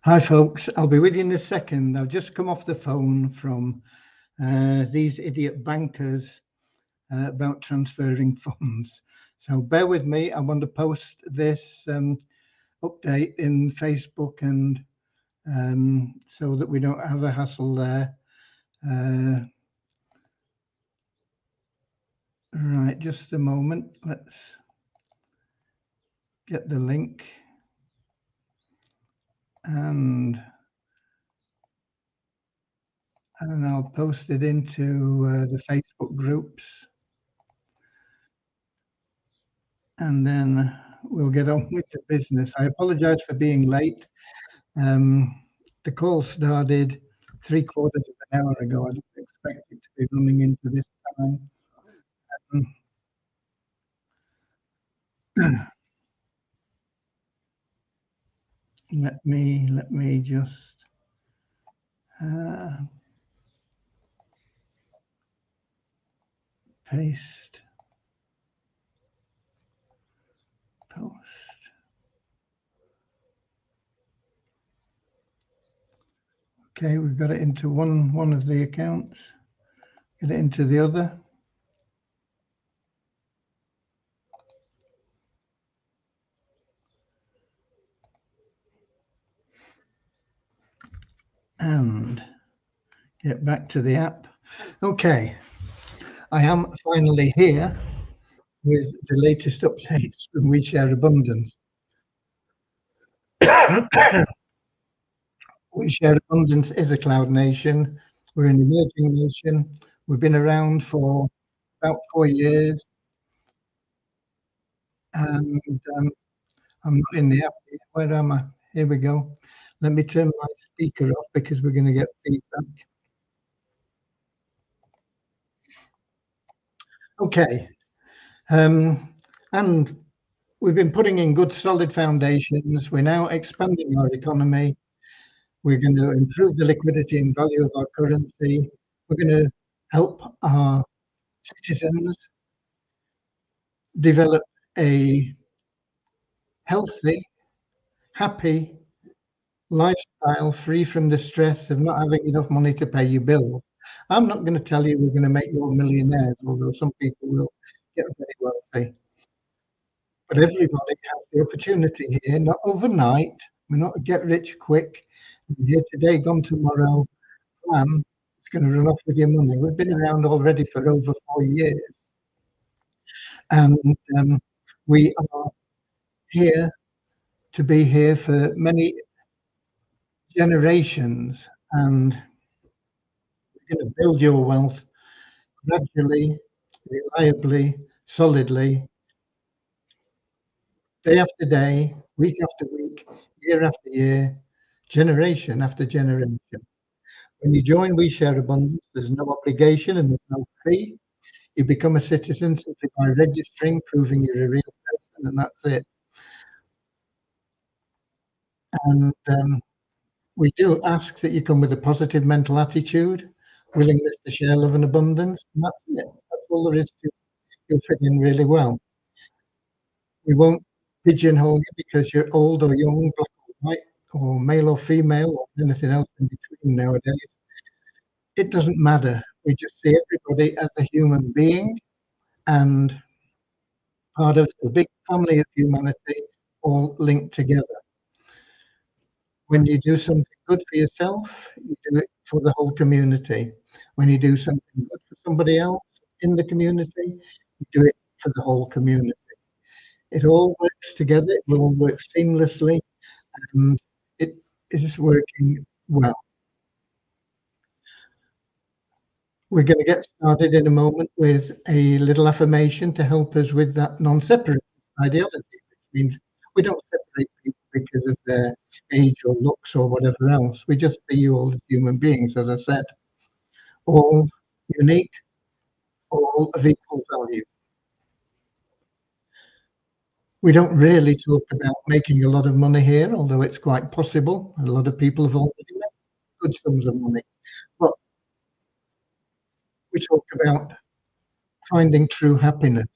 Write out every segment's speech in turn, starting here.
Hi, folks. I'll be with you in a second. I've just come off the phone from these idiot bankers about transferring funds. So bear with me. I want to post this update in Facebook and so that we don't have a hassle there. Right, just a moment. Let's get the link. And I'll post it into the Facebook groups. And then we'll get on with the business. I apologize for being late. The call started 3/4 of an hour ago. I didn't expect it to be running into this time. Let me just paste, post. Okay, we've got it into one of the accounts. Get it into the other. And get back to the app. Okay, I am finally here with the latest updates from WeShare Abundance. WeShare Abundance is a cloud nation. We're an emerging nation. We've been around for about 4 years. And I'm not in the app yet. Where am I? Here we go. Let me turn my speaker off because we're going to get feedback. Okay. And we've been putting in good, solid foundations. We're now expanding our economy. We're going to improve the liquidity and value of our currency. We're going to help our citizens develop a healthy, happy lifestyle free from the stress of not having enough money to pay your bills. I'm not going to tell you we're going to make you all millionaires, although some people will get very wealthy. But everybody has the opportunity here, not overnight. We're not a get rich quick, here today, gone tomorrow plan. It's going to run off with your money. We've been around already for over 4 years. And we are here to be here for many generations, and we're going to build your wealth gradually, reliably, solidly, day after day, week after week, year after year, generation after generation. When you join WeShare Abundance, there's no obligation and there's no fee. You become a citizen simply by registering, proving you're a real person, and that's it. And we do ask that you come with a positive mental attitude, willingness to share love and abundance, and that's it. That's all there is to it. You'll fit in really well. We won't pigeonhole you because you're old or young, black or white, or male or female, or anything else in between nowadays. It doesn't matter. We just see everybody as a human being and part of the big family of humanity, all linked together. When you do something good for yourself, you do it for the whole community. When you do something good for somebody else in the community, you do it for the whole community. It all works together, it all works seamlessly, and it is working well. We're going to get started in a moment with a little affirmation to help us with that non-separation ideology, which means we don't separate people because of their age or looks or whatever else. We just see you all as human beings, as I said, all unique, all of equal value. We don't really talk about making a lot of money here, although it's quite possible. A lot of people have already made good sums of money. But we talk about finding true happiness.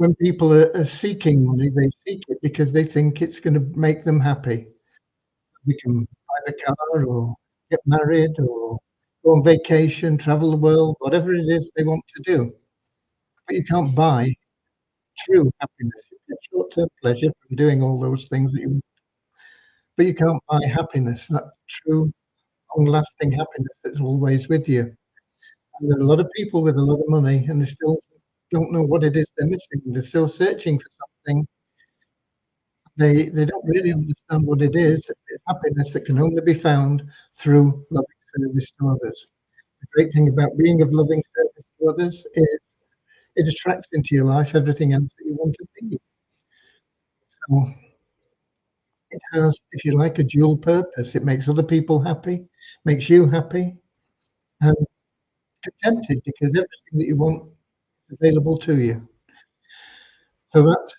when people are seeking money, they seek it because they think it's going to make them happy. We can buy a car or get married or go on vacation, travel the world, whatever it is they want to do. But you can't buy true happiness. You get short-term pleasure from doing all those things that you, but you can't buy happiness, that true, long-lasting happiness that's always with you. And there are a lot of people with a lot of money, and they still don't know what it is they're missing. They're still searching for something. They don't really understand what it is. It's happiness that can only be found through loving service to others. The great thing about being of loving service to others is it attracts into your life everything else that you want to be. So it has, if you like, a dual purpose. It makes other people happy, makes you happy, and contented because everything that you want is available to you. So that's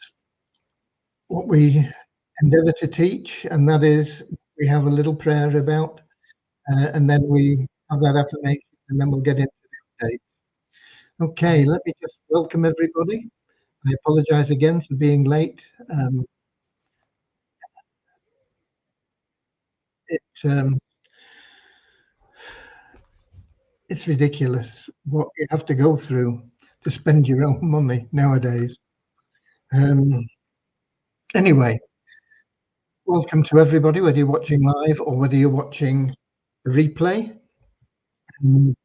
what we endeavour to teach, and that is we have a little prayer about, and then we have that affirmation, and then we'll get into the updates. Okay, let me just welcome everybody. I apologise again for being late. It's ridiculous what you have to go through to spend your own money nowadays. Anyway, welcome to everybody, whether you're watching live or whether you're watching the replay. And,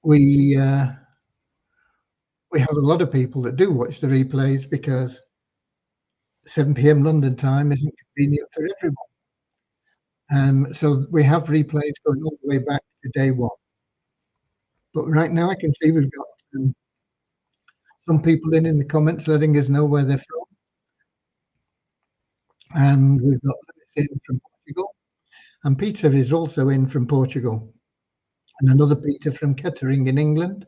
we have a lot of people that do watch the replays because 7 p.m. London time isn't convenient for everyone. So we have replays going all the way back to day one. But right now I can see we've got some people in the comments letting us know where they're from. And we've got Lewis in from Portugal. And Peter is also in from Portugal. And another Peter from Kettering in England.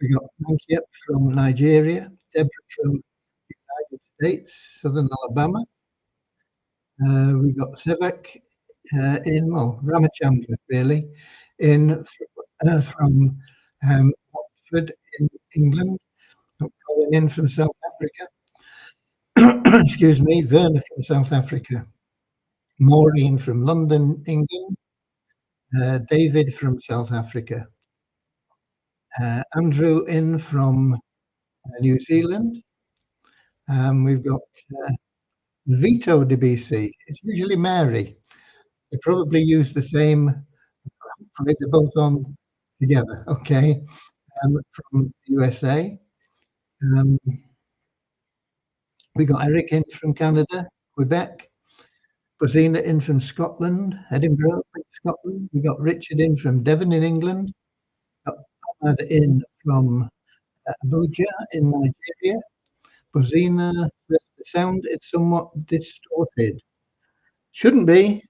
We got Mankiep from Nigeria, Deborah from the United States, Southern Alabama. We got Sevek in, well, Ramachandra really, in from Watford in England. Colin in from South Africa. Excuse me, Werner from South Africa. Maureen from London, England. David from South Africa. Andrew in from New Zealand. We've got Vito DBC. It's usually Mary. They probably use the same. They're both on together. Okay. From USA. We got Eric in from Canada, Quebec. Bozina in from Scotland, Edinburgh, Scotland. We got Richard in from Devon in England. Got Ahmad in from Abuja in Nigeria. Bozina, the sound is somewhat distorted. Shouldn't be.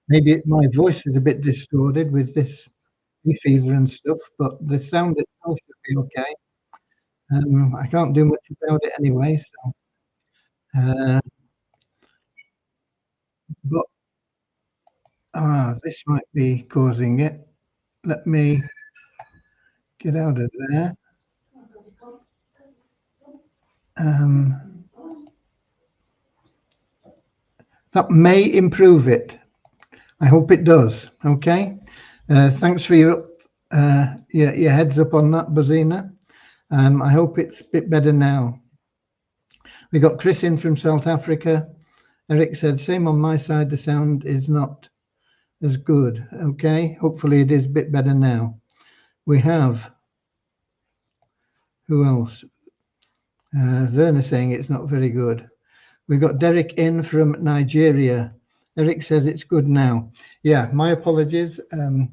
Maybe my voice is a bit distorted with this fever and stuff, but the sound itself should be okay. I can't do much about it anyway, so. But this might be causing it. Let me get out of there. That may improve it. I hope it does. Okay. Thanks for your heads up on that, Bozina. I hope it's a bit better now. We got Chris in from South Africa. Eric said, same on my side, the sound is not as good. Okay, hopefully it is a bit better now. We have, who else? Werner saying it's not very good. We've got Derek in from Nigeria. Eric says it's good now. Yeah, my apologies. And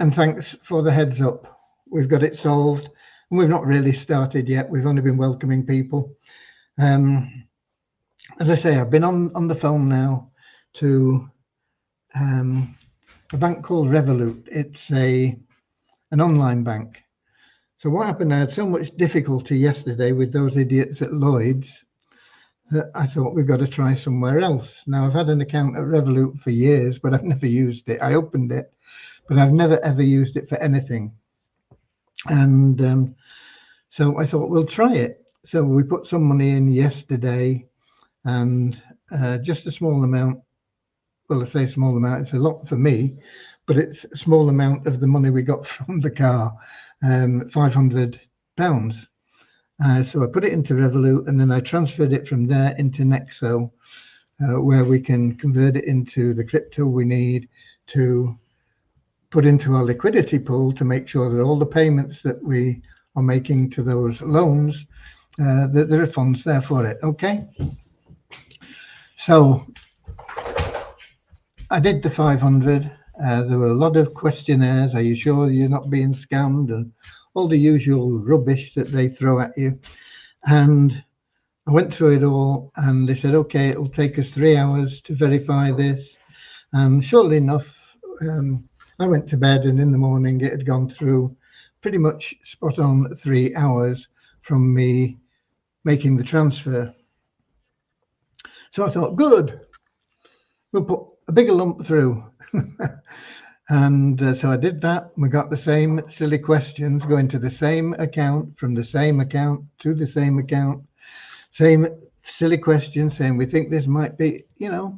thanks for the heads up. We've got it solved. And we've not really started yet. We've only been welcoming people. As I say, I've been on the phone now to a bank called Revolut. It's an online bank. So what happened, I had so much difficulty yesterday with those idiots at Lloyd's that I thought we've got to try somewhere else. Now, I've had an account at Revolut for years, but I've never used it. I opened it, but I've never, ever used it for anything. And so I thought, we'll try it. So we put some money in yesterday, and just a small amount. Well, I say small amount, it's a lot for me, but it's a small amount of the money we got from the car, £500. So I put it into Revolut, and then I transferred it from there into Nexo, where we can convert it into the crypto we need to put into our liquidity pool to make sure that all the payments that we are making to those loans, that there are funds there for it. Okay. So I did the 500. There were a lot of questionnaires. Are you sure you're not being scammed? And all the usual rubbish that they throw at you. And I went through it all, and they said, okay, it'll take us 3 hours to verify this. And surely enough, I went to bed, and in the morning it had gone through pretty much spot on 3 hours from me making the transfer. So I thought, good, we'll put a bigger lump through. And so I did that. We got the same silly questions going to the same account, from the same account to the same account, same silly questions saying, we think this might be, a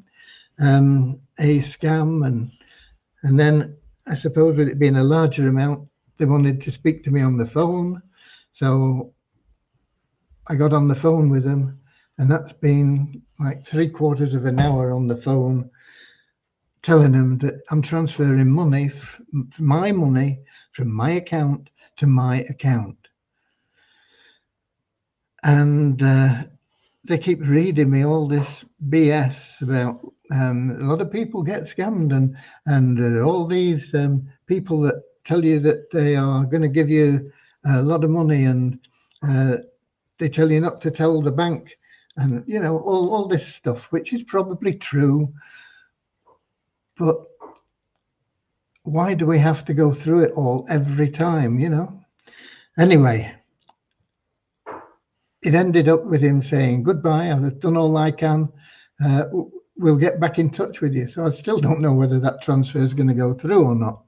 scam. And then I suppose with it being a larger amount, they wanted to speak to me on the phone. So I got on the phone with them, and that's been like 3/4 of an hour on the phone, telling them that I'm transferring money, my money from my account to my account. And they keep reading me all this BS about a lot of people get scammed, and there are all these people that tell you that they are going to give you a lot of money, and they tell you not to tell the bank, and all this stuff, which is probably true. But why do we have to go through it all every time, Anyway, it ended up with him saying, goodbye, I've done all I can. We'll get back in touch with you. So I still don't know whether that transfer is going to go through or not.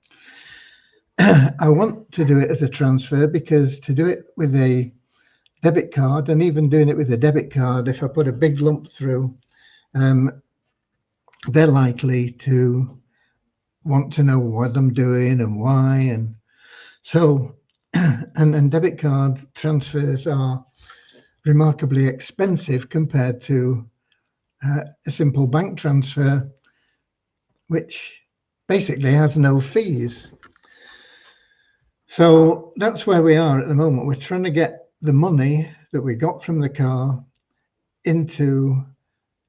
I want to do it as a transfer, because to do it with a debit card, and even doing it with a debit card, if I put a big lump through, they're likely to want to know what I'm doing and why. And so, and debit card transfers are remarkably expensive compared to a simple bank transfer, which basically has no fees. So that's where we are at the moment. We're trying to get the money that we got from the car into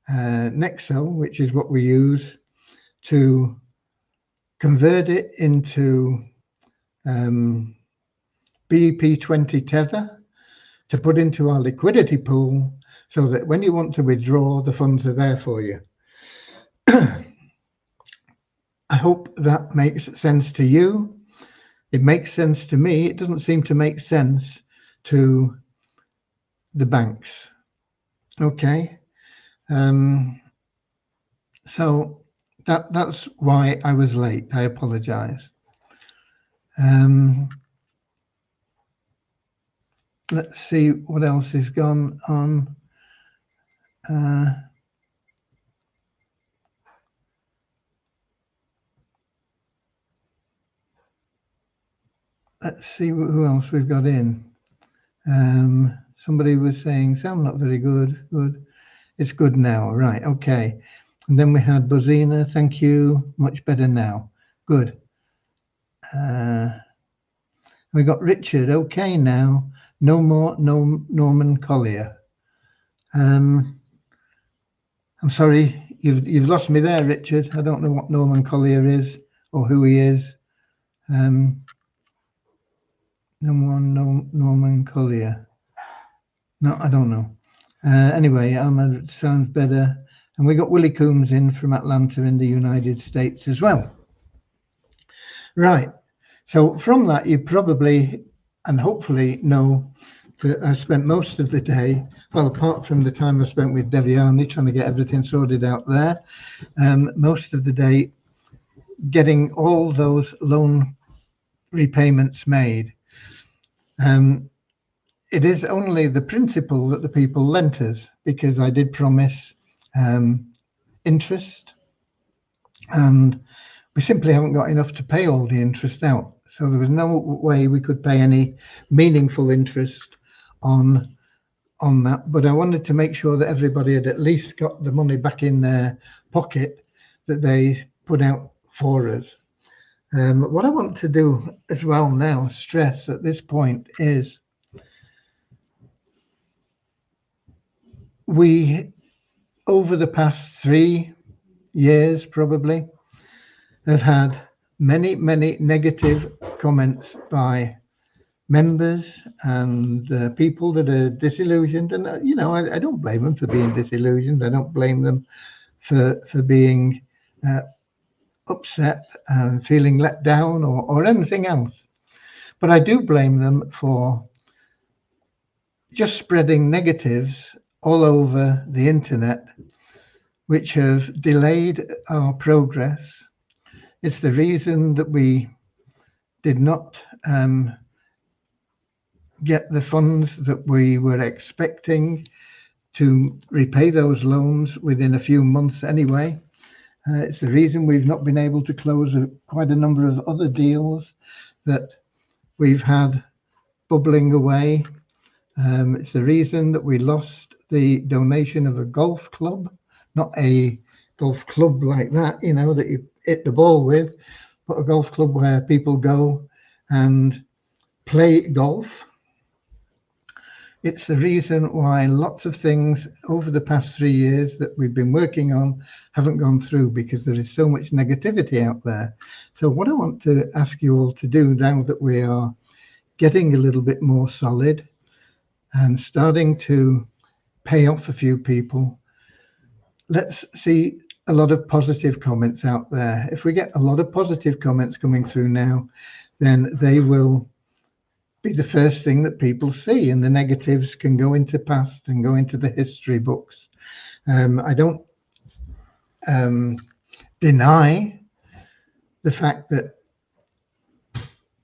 Nexo, which is what we use to convert it into BEP20 Tether, to put into our liquidity pool, so that when you want to withdraw, the funds are there for you. I hope that makes sense to you. It makes sense to me. It doesn't seem to make sense to the banks. Okay. So that's why I was late. I apologize. Let's see what else has gone on. Let's see who else we've got in. Somebody was saying, sound not very good. Good. It's good now. Right. Okay. And then we had Bozina. Thank you. Much better now. Good. We got Richard. Okay now. No more Norman Collier. I'm sorry, you've lost me there, Richard. I don't know what Norman Collier is or who he is. Norman Collier. No, I don't know. Anyway, Ahmed sounds better. And we got Willie Coombs in from Atlanta in the United States as well. Right. So from that, you probably and hopefully know that I spent most of the day, well, apart from the time I spent with Devyani trying to get everything sorted out there, most of the day getting all those loan repayments made. It is only the principal that the people lent us, because I did promise interest, and we simply haven't got enough to pay all the interest out. So there was no way we could pay any meaningful interest on that. But I wanted to make sure that everybody had at least got the money back in their pocket that they put out for us. What I want to do as well now, stress at this point, is we, over the past 3 years probably, have had many negative comments by members and people that are disillusioned. And you know, I don't blame them for being disillusioned. I don't blame them for being upset and feeling let down or anything else. But I do blame them for just spreading negatives all over the internet, which have delayed our progress. It's the reason that we did not get the funds that we were expecting to repay those loans within a few months anyway. It's the reason we've not been able to close quite a number of other deals that we've had bubbling away. It's the reason that we lost the donation of a golf club, not a golf club like that, you know, that you hit the ball with, but a golf club where people go and play golf. It's the reason why lots of things over the past 3 years that we've been working on haven't gone through, because there is so much negativity out there. So what I want to ask you all to do, now that we are getting a little bit more solid and starting to pay off a few people, let's see a lot of positive comments out there. If we get a lot of positive comments coming through now, then they will be the first thing that people see, and the negatives can go into past and go into the history books. I don't deny the fact that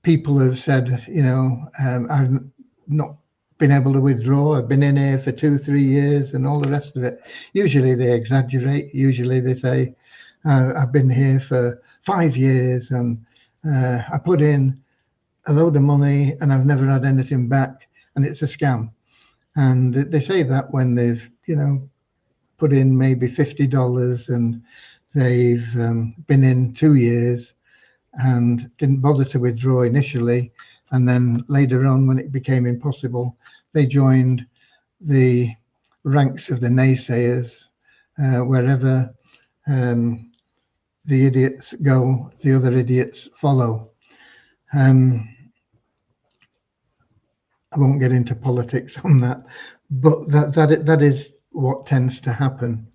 people have said, you know, I've not been able to withdraw, I've been in here for 2-3 years and all the rest of it. Usually they exaggerate. Usually they say, I've been here for 5 years and I put in a load of money and I've never had anything back, and it's a scam. And they say that when they've, you know, put in maybe $50 and they've been in 2 years and didn't bother to withdraw initially, and then later on, when it became impossible, they joined the ranks of the naysayers. Wherever the idiots go, the other idiots follow. I won't get into politics on that, but that is what tends to happen.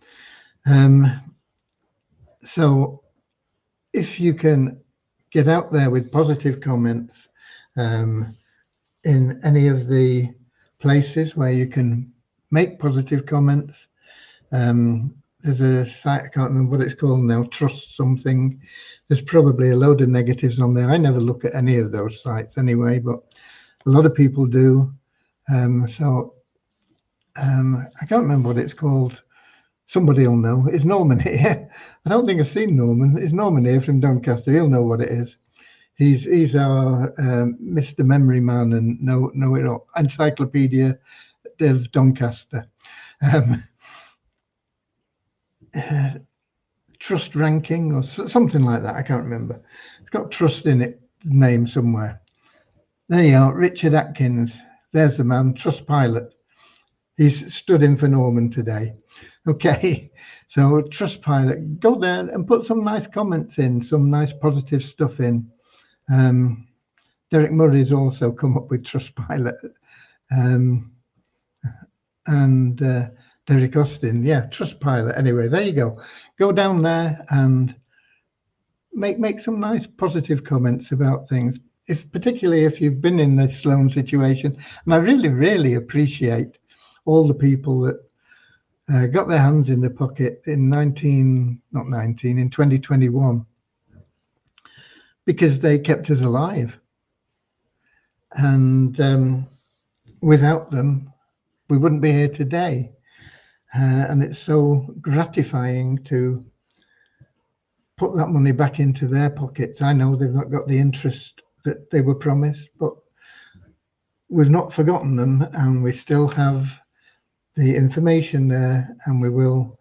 So if you can get out there with positive comments in any of the places where you can make positive comments, there's a site, I can't remember what it's called now, Trust something. There's probably a load of negatives on there. I never look at any of those sites anyway, but a lot of people do. I can't remember what it's called. Somebody will know. Is Norman here? I don't think I've seen Norman. Is Norman here from Doncaster? He'll know what it is. He's our Mr. Memory Man and know it all. Encyclopedia of Doncaster. Trust ranking or something like that. I can't remember. It's got trust in it, name somewhere. There you are, Richard Atkins. There's the man, Trustpilot. He's stood in for Norman today. Okay, so Trustpilot, go there and put some nice comments in, some nice positive stuff in. Derek Murray's also come up with Trustpilot. And Derek Austin, yeah, Trustpilot. Anyway, there you go. Go down there and make some nice positive comments about things. Particularly if you've been in this loan situation, and I really appreciate all the people that got their hands in the pocket in 2021, because they kept us alive. and without them, we wouldn't be here today. And it's so gratifying to put that money back into their pockets. I know they've not got the interest that they were promised, but we've not forgotten them, and we still have the information there, and we will,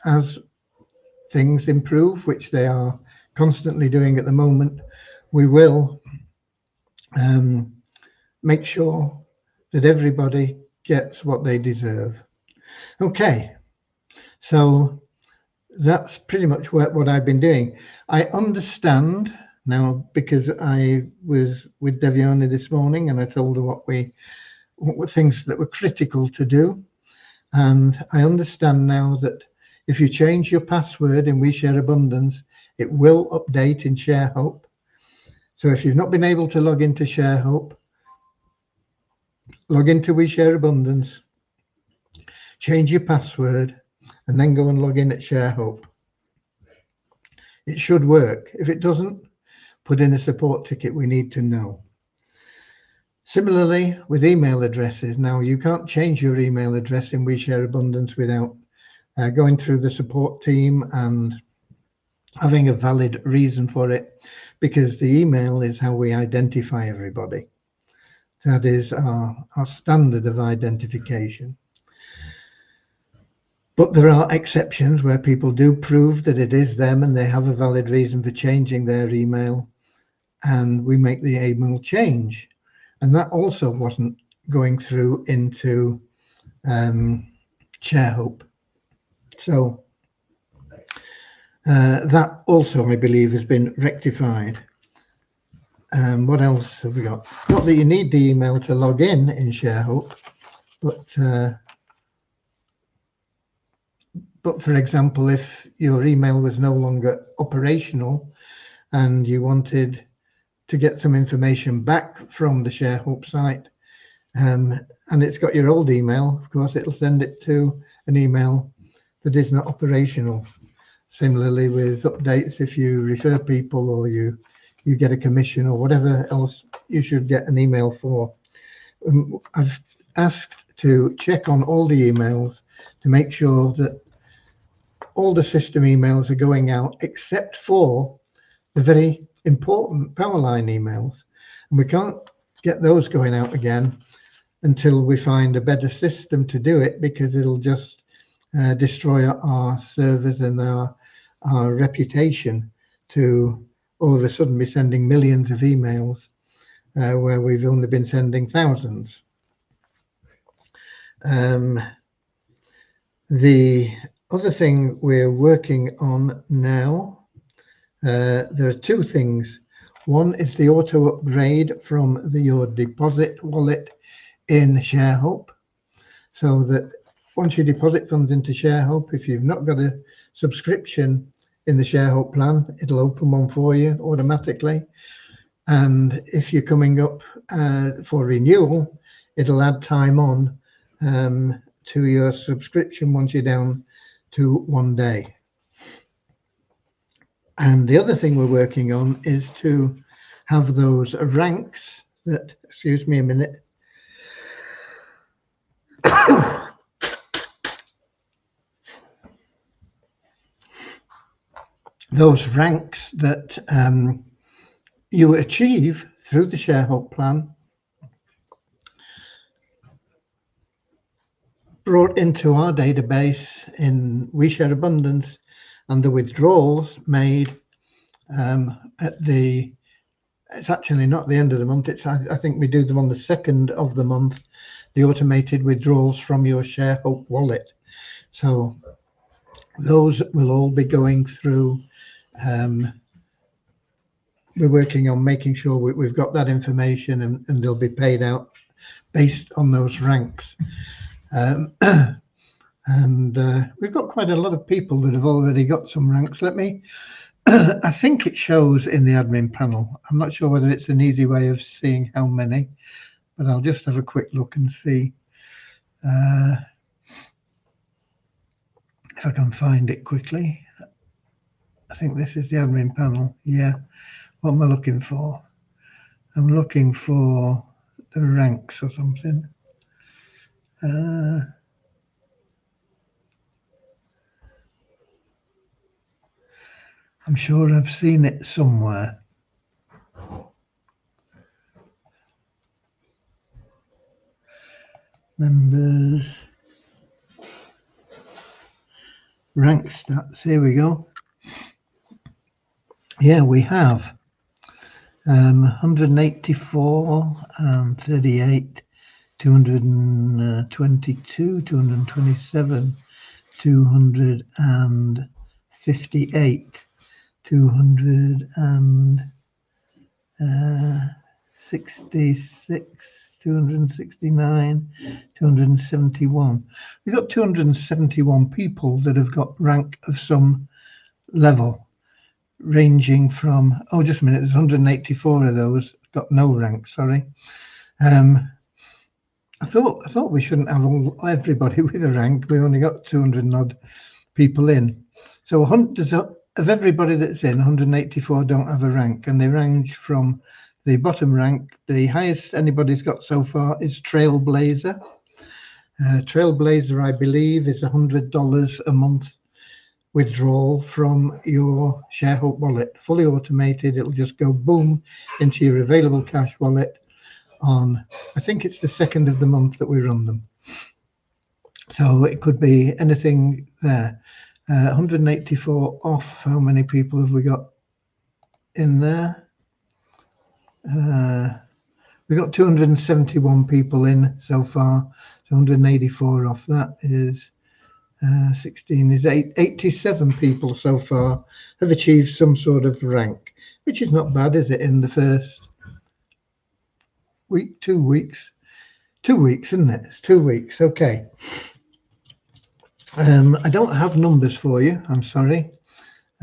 as things improve, which they are constantly doing at the moment, we will make sure that everybody gets what they deserve. Okay, so that's pretty much what I've been doing. I understand now, because I was with Deviani this morning and I told her what were things that were critical to do. And I understand now that if you change your password in We Share Abundance, it will update in ShareHope. So if you've not been able to log into ShareHope, log into We Share Abundance, change your password, and then go and log in at ShareHope. It should work. If it doesn't, put in a support ticket. We need to know. Similarly, with email addresses, now you can't change your email address in We Share Abundance without going through the support team and having a valid reason for it, because the email is how we identify everybody. That is our standard of identification. But there are exceptions where people do prove that it is them and they have a valid reason for changing their email, and we make the email change. And that also wasn't going through into ShareHope. So that also, I believe, has been rectified. What else have we got? Not that you need the email to log in ShareHope, but for example, if your email was no longer operational and you wanted to get some information back from the ShareHope site, and it's got your old email, of course, it'll send it to an email that is not operational. Similarly with updates, if you refer people or you get a commission or whatever else you should get an email for. I've asked to check on all the emails to make sure that all the system emails are going out except for the very important Powerline emails. And we can't get those going out again until we find a better system to do it, because it'll just destroy our servers and our reputation to all of a sudden be sending millions of emails where we've only been sending thousands. The other thing we're working on now, there are two things. One is the auto upgrade from your deposit wallet in ShareHope, so that once you deposit funds into ShareHope, if you've not got a subscription in the ShareHope plan, it'll open one for you automatically. And if you're coming up for renewal, it'll add time on to your subscription once you're down to 1 day. And the other thing we're working on is to have those ranks that, excuse me a minute. Those ranks that you achieve through the ShareHope plan brought into our database in We Share Abundance, and the withdrawals made it's actually not the end of the month, I think we do them on the 2nd of the month, the automated withdrawals from your ShareHope wallet. So those will all be going through. We're working on making sure we've got that information, and they'll be paid out based on those ranks. And we've got quite a lot of people that have already got some ranks. Let me, I think it shows in the admin panel. I'm not sure whether it's an easy way of seeing how many, but I'll just have a quick look and see if I can find it quickly. I think this is the admin panel. Yeah, what am I looking for? I'm looking for the ranks or something. I'm sure I've seen it somewhere. Members, rank stats, here we go. Yeah, we have 184 and 38, 222, 227, 258, 266, 269, 271. We've got 271 people that have got rank of some level, ranging from, oh, just a minute, there's 184 of those got no rank, sorry. I thought we shouldn't have everybody with a rank. We only got 200 and odd people in. So of everybody that's in, 184 don't have a rank, and they range from the bottom rank. The highest anybody's got so far is Trailblazer. Trailblazer, I believe, is $100 a month withdrawal from your ShareHope wallet, fully automated. It'll just go boom into your available cash wallet on, I think it's the 2nd of the month that we run them. So it could be anything there. 184 off. How many people have we got in there? We got 271 people in so far. So 184 off that is 16 is 87 people so far have achieved some sort of rank, which is not bad, is it? In the first week, 2 weeks, 2 weeks, isn't it? It's 2 weeks. Okay. I don't have numbers for you. I'm sorry.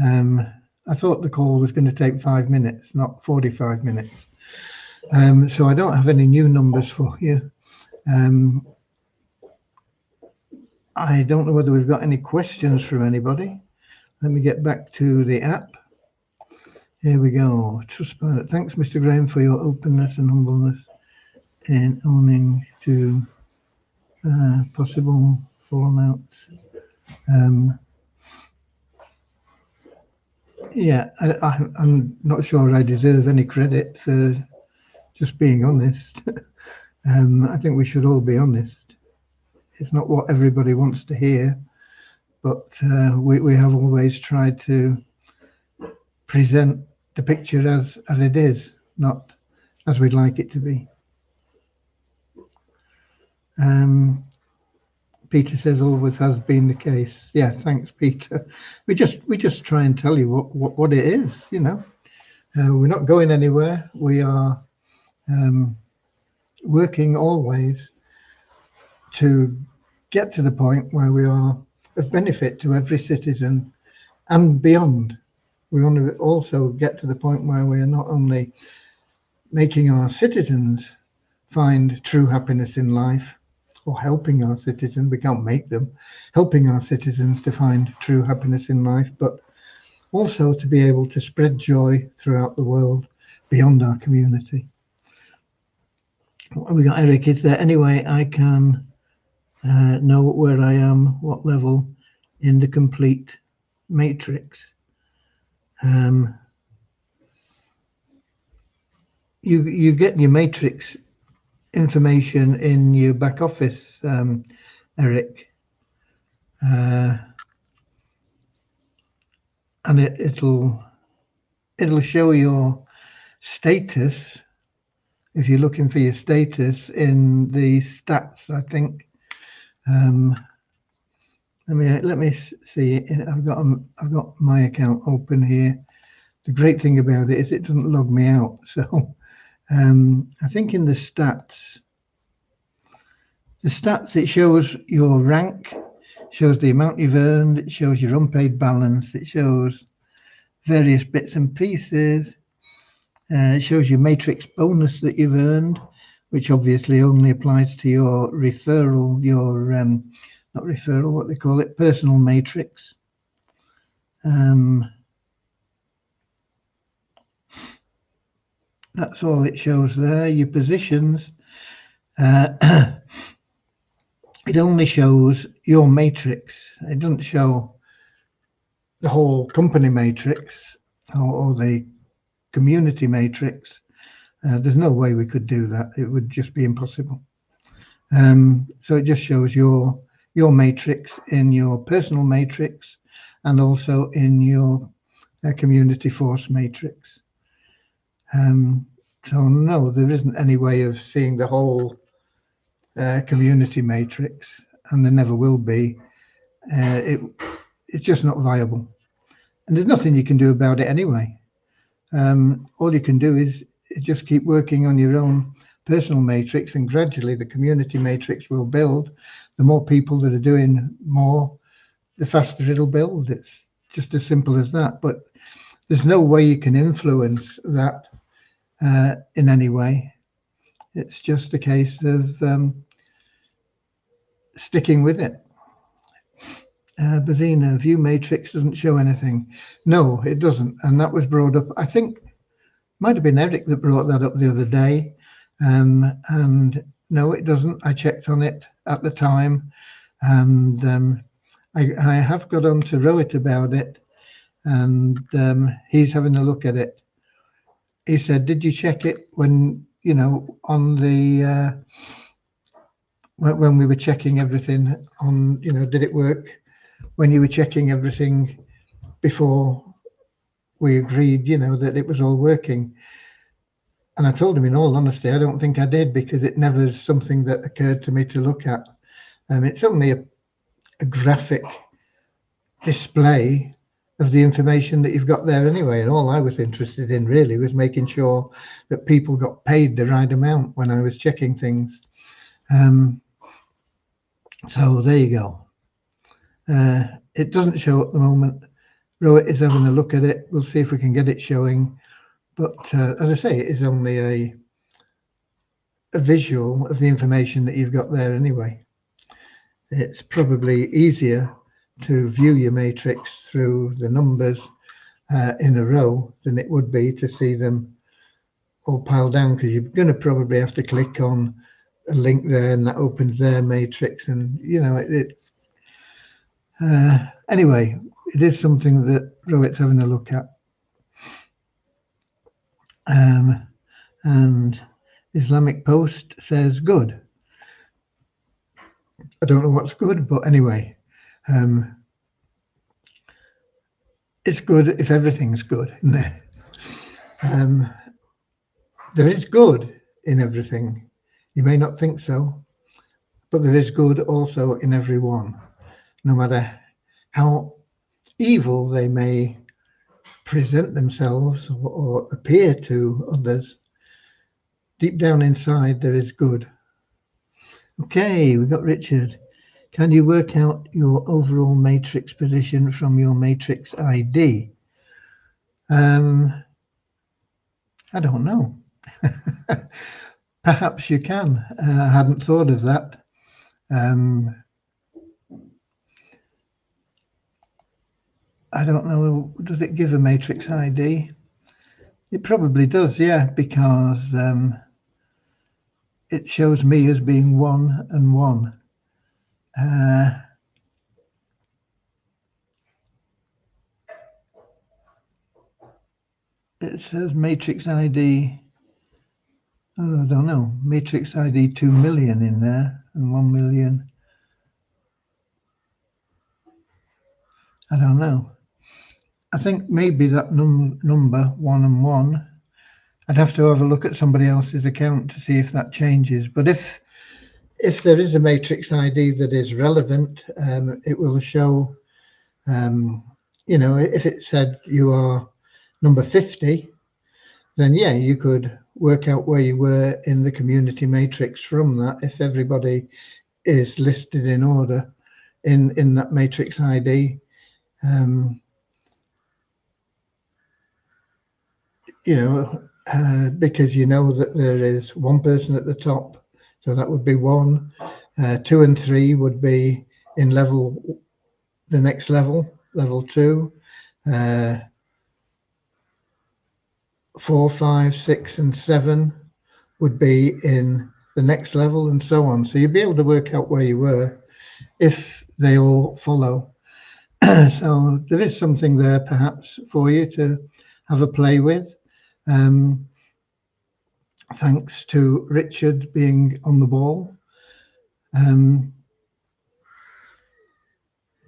I thought the call was going to take 5 minutes, not 45 minutes. So I don't have any new numbers for you. I don't know whether we've got any questions from anybody. Let me get back to the app. Here we go. Trustpilot. Thanks, Mr. Graham, for your openness and humbleness in owning to possible fallout. Yeah, I'm not sure I deserve any credit for just being honest. I think we should all be honest. It's not what everybody wants to hear, but we have always tried to present the picture as it is, not as we'd like it to be. Peter says always has been the case. Yeah, thanks, Peter. We just try and tell you what it is. You know, we're not going anywhere. We are working always to get to the point where we are of benefit to every citizen and beyond. We want to also get to the point where we are not only making our citizens find true happiness in life, or helping our citizens, we can't make them, helping our citizens to find true happiness in life, but also to be able to spread joy throughout the world beyond our community. We got Eric. Is there any way I can know where I am, what level in the complete matrix? You get your matrix information in your back office, Eric, and it'll show your status if you're looking for your status in the stats, I think. Let me see. I've got my account open here. The great thing about it is it doesn't log me out. So I think in the stats it shows your rank, shows the amount you've earned, it shows your unpaid balance, it shows various bits and pieces. It shows your matrix bonus that you've earned, which obviously only applies to your referral, your not referral, what they call it, personal matrix. That's all it shows there. Your positions. It only shows your matrix. It doesn't show the whole company matrix or the community matrix. There's no way we could do that. It would just be impossible. So it just shows your matrix in your personal matrix and also in your community force matrix. So no, there isn't any way of seeing the whole community matrix, and there never will be. It's just not viable, and there's nothing you can do about it anyway. All you can do is just keep working on your own personal matrix, and gradually the community matrix will build. The more people that are doing more, the faster it'll build. It's just as simple as that. But there's no way you can influence that in any way. It's just a case of sticking with it. Bazina, view matrix doesn't show anything. No, it doesn't. And that was brought up, I think, might have been Eric that brought that up the other day. And no, it doesn't. I checked on it at the time, and I have got on to Rowett about it, and he's having a look at it. He said, did you check it when, you know, on the when we were checking everything on, you know, did it work when you were checking everything before we agreed, you know, that it was all working? And I told him, in all honesty, I don't think I did, because it never is something that occurred to me to look at. It's only a graphic display of the information that you've got there anyway. And all I was interested in really was making sure that people got paid the right amount when I was checking things. So there you go. It doesn't show at the moment. Rowett is having a look at it. We'll see if we can get it showing. But as I say, it is only a visual of the information that you've got there anyway. It's probably easier to view your matrix through the numbers in a row than it would be to see them all piled down, because you're going to probably have to click on a link there and that opens their matrix, and you know it's anyway, it is something that Rowett's having a look at. And Islamic Post says good. I don't know what's good, but anyway, it's good if everything's good, isn't it? There is good in everything. You may not think so, but there is good also in everyone, no matter how evil they may present themselves or appear to others. Deep down inside, there is good. Okay, we've got Richard. Can you work out your overall matrix position from your matrix ID? I don't know. Perhaps you can. I hadn't thought of that. I don't know. Does it give a matrix ID? It probably does, yeah, because it shows me as being 1 and 1. It says matrix ID. Oh, I don't know. Matrix ID 2 million in there and 1 million. I don't know. I think maybe that number 1 and 1. I'd have to have a look at somebody else's account to see if that changes. But if there is a matrix ID that is relevant, it will show. You know, if it said you are number 50, then yeah, you could work out where you were in the community matrix from that, if everybody is listed in order in that matrix ID. You know, because you know that there is one person at the top, so that would be 1. 2 and 3 would be in level, the next level, level 2. 4, 5, 6, and 7 would be in the next level, and so on. So you'd be able to work out where you were if they all follow. So there is something there perhaps for you to have a play with. Thanks to Richard being on the ball.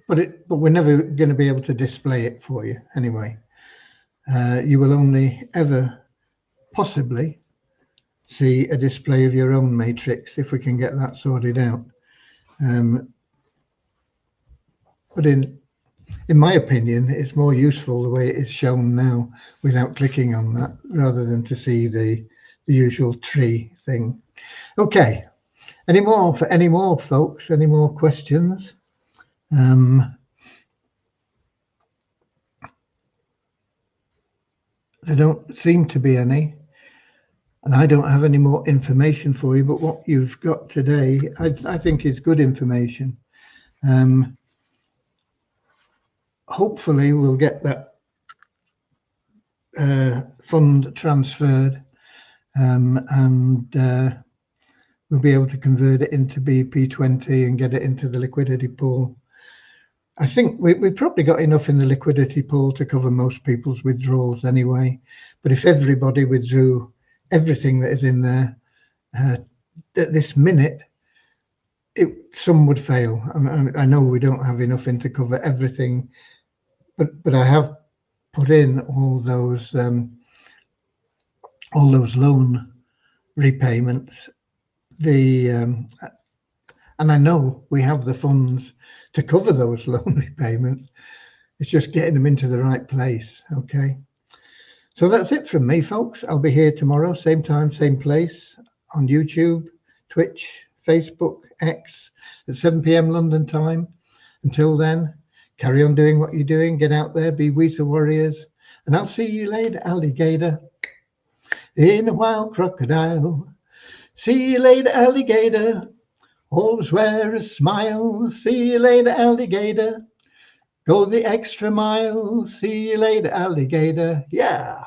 But we're never going to be able to display it for you anyway. You will only ever possibly see a display of your own matrix if we can get that sorted out. But in my opinion, it's more useful the way it is shown now without clicking on that, rather than to see the usual tree thing. Okay, any more, folks? Any more questions? There don't seem to be any, and I don't have any more information for you, but what you've got today, I think is good information. Hopefully we'll get that fund transferred, and we'll be able to convert it into BP20 and get it into the liquidity pool. I think we've probably got enough in the liquidity pool to cover most people's withdrawals anyway. But if everybody withdrew everything that is in there at this minute, some would fail. I know we don't have enough in to cover everything, but I have put in all those loan repayments. And I know we have the funds to cover those loan repayments. It's just getting them into the right place. Okay. So that's it from me, folks. I'll be here tomorrow, same time, same place, on YouTube, Twitch, Facebook, X, at 7 p.m. London time. Until then, carry on doing what you're doing. Get out there, be WISA warriors. And I'll see you later, alligator. In a wild crocodile. See you later, alligator. Always wear a smile. See you later, alligator. Go the extra mile. See you later, alligator. Yeah.